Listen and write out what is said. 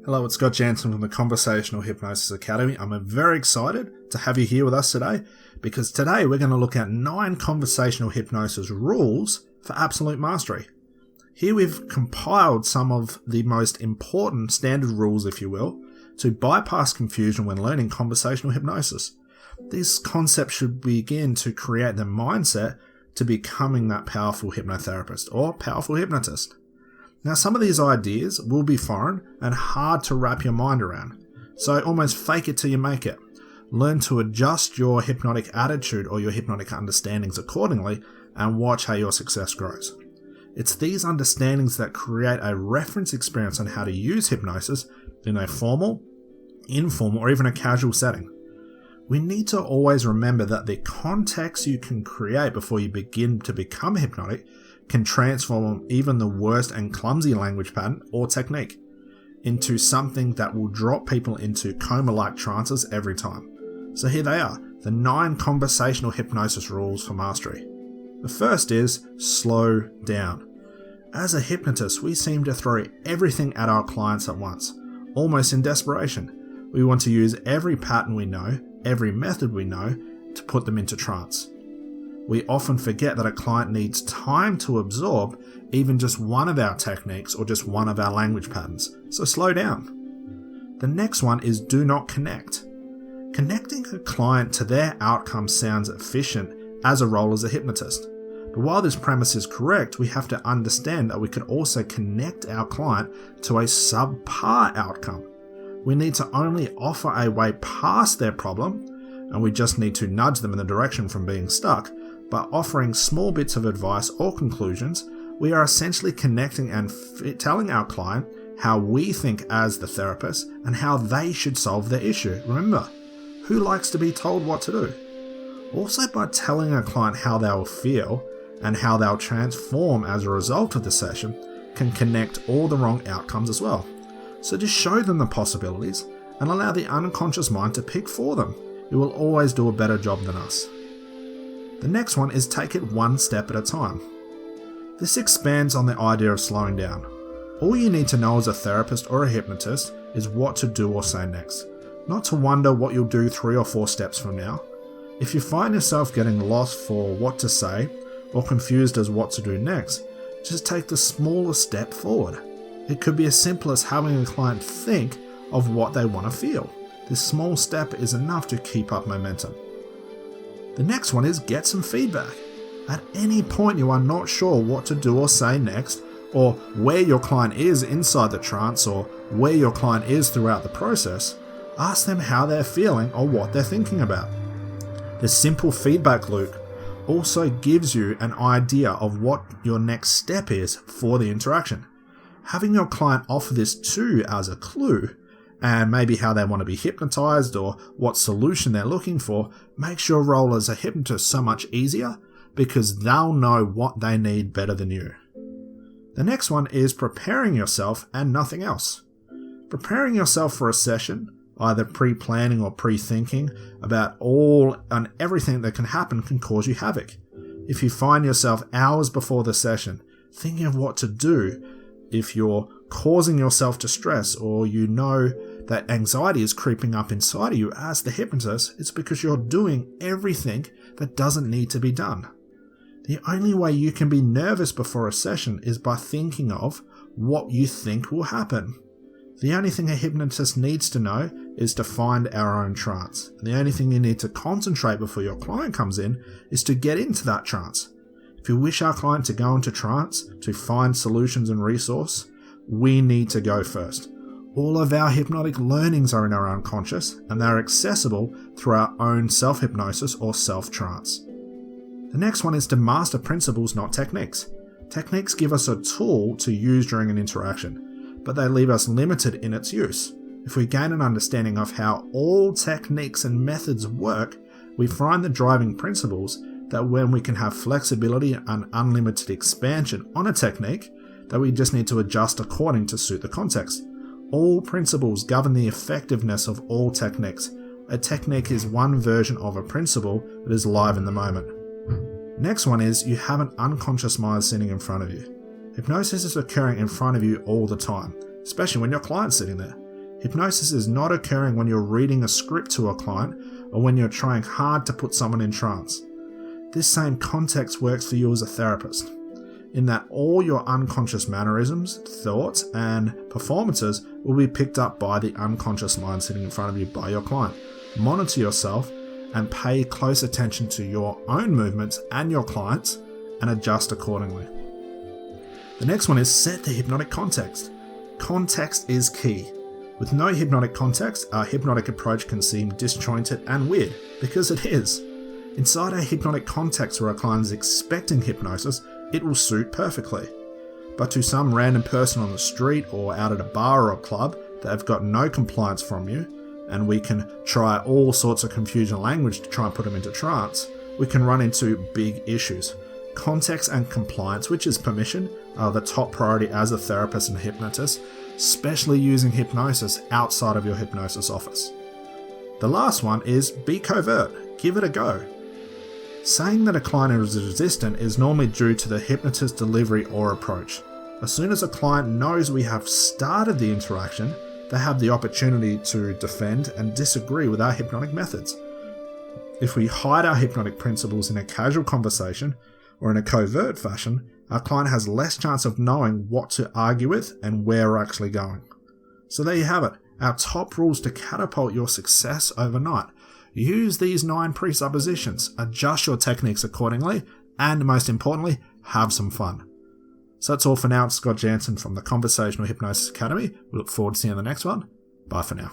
Hello, it's Jansen from the Conversational Hypnosis Academy. I'm very excited to have you here with us today because today we're going to look at 9 conversational hypnosis rules for absolute mastery. Here we've compiled some of the most important standard rules, if you will, to bypass confusion when learning conversational hypnosis. These concepts should begin to create the mindset to becoming that powerful hypnotherapist or powerful hypnotist. Now, some of these ideas will be foreign and hard to wrap your mind around, so almost fake it till you make it. Learn to adjust your hypnotic attitude or your hypnotic understandings accordingly and watch how your success grows. It's these understandings that create a reference experience on how to use hypnosis in a formal, informal, or even a casual setting. We need to always remember that the context you can create before you begin to become hypnotic can transform even the worst and clumsy language pattern or technique into something that will drop people into coma-like trances every time. So here they are, the 9 conversational hypnosis rules for mastery. The first is slow down. As a hypnotist, we seem to throw everything at our clients at once, almost in desperation. We want to use every pattern we know, every method we know, to put them into trance. We often forget that a client needs time to absorb even just one of our techniques or just one of our language patterns, so slow down. The next one is do not connect. Connecting a client to their outcome sounds efficient as a role as a hypnotist, but while this premise is correct, we have to understand that we can also connect our client to a subpar outcome. We need to only offer a way past their problem, and we just need to nudge them in the direction from being stuck. By offering small bits of advice or conclusions, we are essentially connecting and telling our client how we think as the therapist and how they should solve their issue. Remember, who likes to be told what to do? Also, by telling a client how they'll feel and how they'll transform as a result of the session, can connect all the wrong outcomes as well. So just show them the possibilities and allow the unconscious mind to pick for them. It will always do a better job than us. The next one is take it one step at a time. This expands on the idea of slowing down. All you need to know as a therapist or a hypnotist is what to do or say next, not to wonder what you'll do 3 or 4 steps from now. If you find yourself getting lost for what to say or confused as what to do next, just take the smallest step forward. It could be as simple as having a client think of what they want to feel. This small step is enough to keep up momentum. The next one is get some feedback. At any point you are not sure what to do or say next, or where your client is inside the trance, or where your client is throughout the process, ask them how they're feeling or what they're thinking about. The simple feedback loop also gives you an idea of what your next step is for the interaction. Having your client offer this too as a clue, and maybe how they want to be hypnotized or what solution they're looking for, makes your role as a hypnotist so much easier because they'll know what they need better than you. The next one is preparing yourself and nothing else. Preparing yourself for a session, either pre-planning or pre-thinking about all and everything that can happen, can cause you havoc. If you find yourself hours before the session thinking of what to do, if you're causing yourself to stress, or you know that anxiety is creeping up inside of you as the hypnotist, it's because you're doing everything that doesn't need to be done. The only way you can be nervous before a session is by thinking of what you think will happen. The only thing a hypnotist needs to know is to find our own trance. The only thing you need to concentrate before your client comes in is to get into that trance. If you wish our client to go into trance to find solutions and resource, we need to go first. All of our hypnotic learnings are in our unconscious, and they are accessible through our own self-hypnosis or self-trance. The next one is to master principles, not techniques. Techniques give us a tool to use during an interaction, but they leave us limited in its use. If we gain an understanding of how all techniques and methods work, we find the driving principles that when we can have flexibility and unlimited expansion on a technique, that we just need to adjust according to suit the context. All principles govern the effectiveness of all techniques. A technique is one version of a principle that is live in the moment. Next one is you have an unconscious mind sitting in front of you. Hypnosis is occurring in front of you all the time, especially when your client's sitting there. Hypnosis is not occurring when you're reading a script to a client or when you're trying hard to put someone in trance. This same context works for you as a therapist, in that all your unconscious mannerisms, thoughts, and performances will be picked up by the unconscious mind sitting in front of you by your client. Monitor yourself and pay close attention to your own movements and your clients and adjust accordingly. The next one is set the hypnotic context. Context is key. With no hypnotic context, our hypnotic approach can seem disjointed and weird, because it is. Inside a hypnotic context where a client is expecting hypnosis, it will suit perfectly. But to some random person on the street or out at a bar or a club that have got no compliance from you, and we can try all sorts of confusion language to try and put them into trance, we can run into big issues. Context and compliance, which is permission, are the top priority as a therapist and hypnotist, especially using hypnosis outside of your hypnosis office. The last one is be covert. Give it a go. Saying that a client is resistant is normally due to the hypnotist delivery or approach. As soon as a client knows we have started the interaction, they have the opportunity to defend and disagree with our hypnotic methods. If we hide our hypnotic principles in a casual conversation or in a covert fashion, our client has less chance of knowing what to argue with and where we're actually going. So there you have it, our top rules to catapult your success overnight. Use these 9 presuppositions, adjust your techniques accordingly, and most importantly, have some fun. So that's all for now. It's Scott Jansen from the Conversational Hypnosis Academy. We look forward to seeing you in the next one. Bye for now.